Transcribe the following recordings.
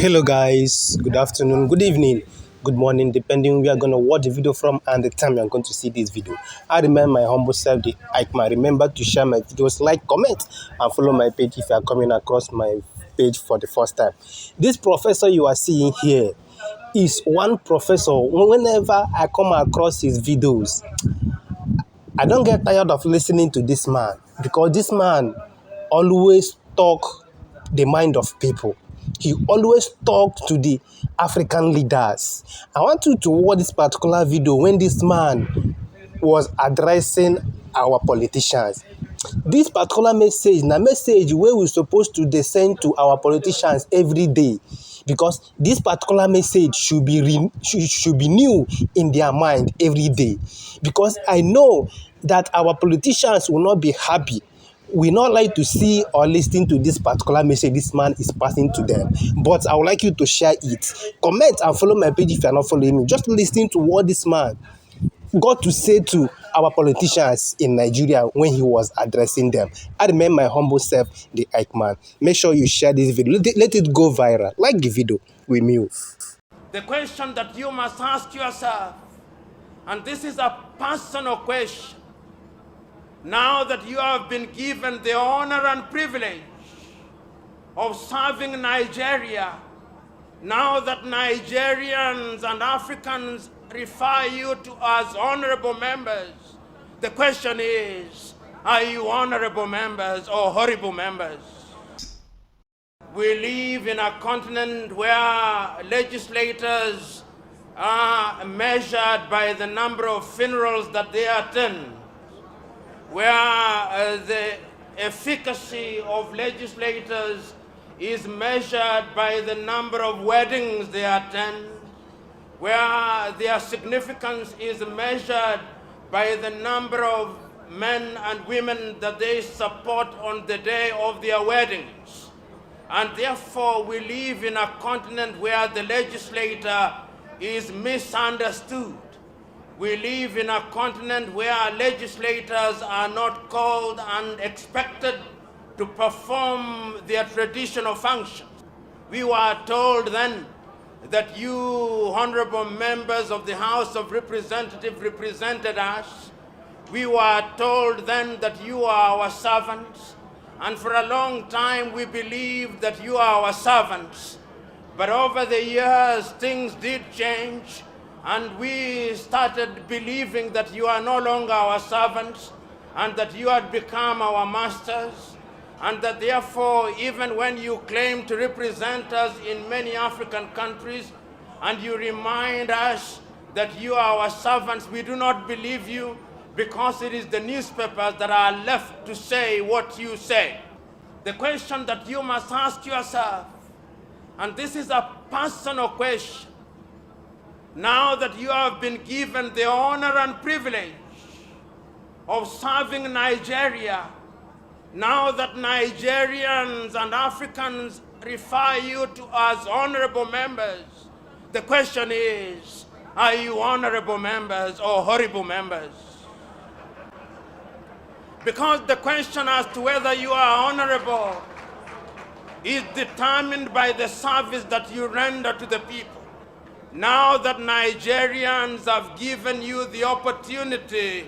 Hello guys, good afternoon, good evening, good morning, depending where you're going to watch the video from and the time you're going to see this video. I remind my humble self, the Ike. Remember to share my videos, like, comment, and follow my page if you are coming across my page for the first time. This professor you are seeing here is one professor. Whenever I come across his videos, I don't get tired of listening to this man because this man always talk the mind of people. He always talk to the African leaders. I want you to watch this particular video when this man was addressing our politicians. This particular message na message wey we supposed to dey send to our politicians every day because this particular message should be new in their mind every day because I know that our politicians will not be happy, will not like to see or listen to this particular message this man is passing to them. But I would like you to share it. Comment and follow my page if you are not following me. Just listen to what this man got to say to our politicians in Nigeria when he was addressing them. I remember my humble self, the Ike man. Make sure you share this video. Let it go viral. Like the video. We move. The question that you must ask yourself, and this is a personal question, now that you have been given the honor and privilege of serving Nigeria, now that Nigerians and Africans refer you to as honorable members, the question is, are you honorable members or horrible members? We live in a continent where legislators are measured by the number of funerals that they attend, where the efficacy of legislators is measured by the number of weddings they attend, where their significance is measured by the number of men and women that they support on the day of their weddings. And therefore, we live in a continent where the legislator is misunderstood. We live in a continent where legislators are not called and expected to perform their traditional functions. We were told then that you, honorable members of the House of Representatives, represented us. We were told then that you are our servants. And for a long time, we believed that you are our servants. But over the years, things did change, and we started believing that you are no longer our servants, and that you had become our masters, and that therefore, even when you claim to represent us in many African countries, and you remind us that you are our servants, we do not believe you, because it is the newspapers that are left to say what you say. The question that you must ask yourself, and this is a personal question, now that you have been given the honor and privilege of serving Nigeria, now that Nigerians and Africans refer you to as honorable members, the question is, are you honorable members or horrible members? Because the question as to whether you are honorable is determined by the service that you render to the people. Now that Nigerians have given you the opportunity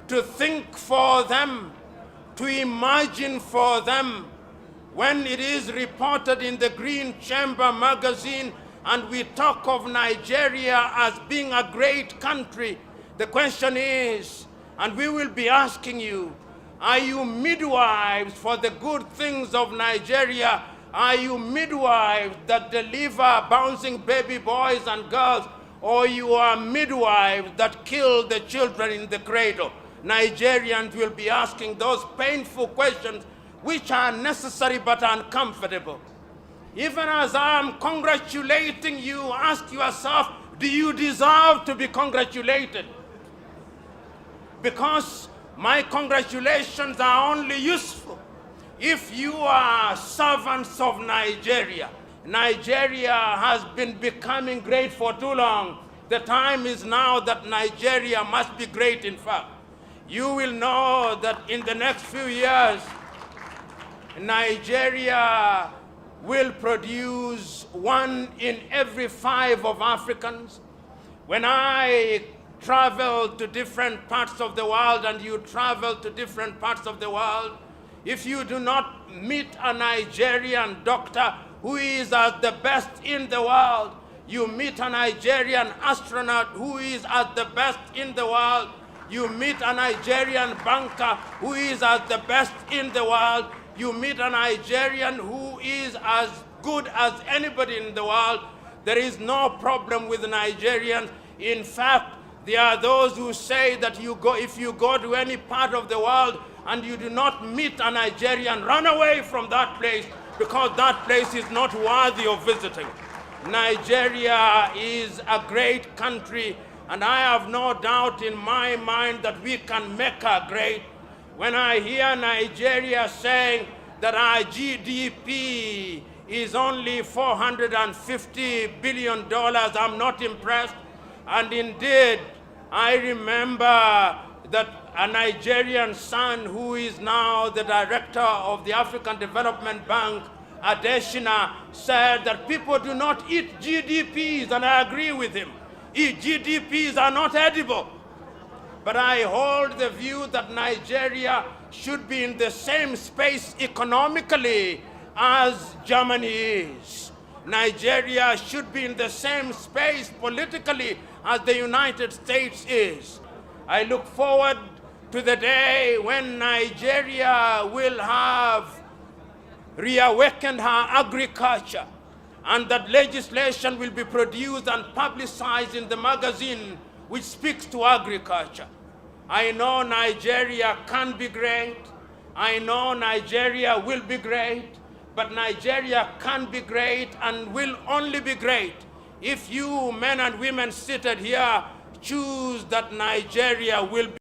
to think for them, to imagine for them, when it is reported in the Green Chamber magazine and we talk of Nigeria as being a great country, the question is, and we will be asking you, are you midwives for the good things of Nigeria? Are you midwives that deliver bouncing baby boys and girls? Or you are midwives that kill the children in the cradle? Nigerians will be asking those painful questions which are necessary but uncomfortable. Even as I am congratulating you, ask yourself, do you deserve to be congratulated? Because my congratulations are only useful if you are servants of Nigeria. Nigeria has been becoming great for too long. The time is now that Nigeria must be great, in fact. You will know that in the next few years, Nigeria will produce 1 in every 5 of Africans. When I travel to different parts of the world and you travel to different parts of the world, if you do not meet a Nigerian doctor who is at the best in the world, you meet a Nigerian astronaut who is at the best in the world, you meet a Nigerian banker who is at the best in the world, you meet a Nigerian who is as good as anybody in the world, there is no problem with Nigerians. In fact, there are those who say that if you go to any part of the world and you do not meet a Nigerian, run away from that place because that place is not worthy of visiting. Nigeria is a great country, and I have no doubt in my mind that we can make her great. When I hear Nigeria saying that our GDP is only $450 billion, I'm not impressed. And indeed, I remember that a Nigerian son who is now the director of the African Development Bank, Adeshina, said that people do not eat GDPs, and I agree with him. GDPs are not edible. But I hold the view that Nigeria should be in the same space economically as Germany is. Nigeria should be in the same space politically as the United States is. I look forward to the day when Nigeria will have reawakened her agriculture, and that legislation will be produced and publicized in the magazine which speaks to agriculture. I know Nigeria can be great. I know Nigeria will be great. But Nigeria can be great and will only be great if you men and women seated here choose that Nigeria will be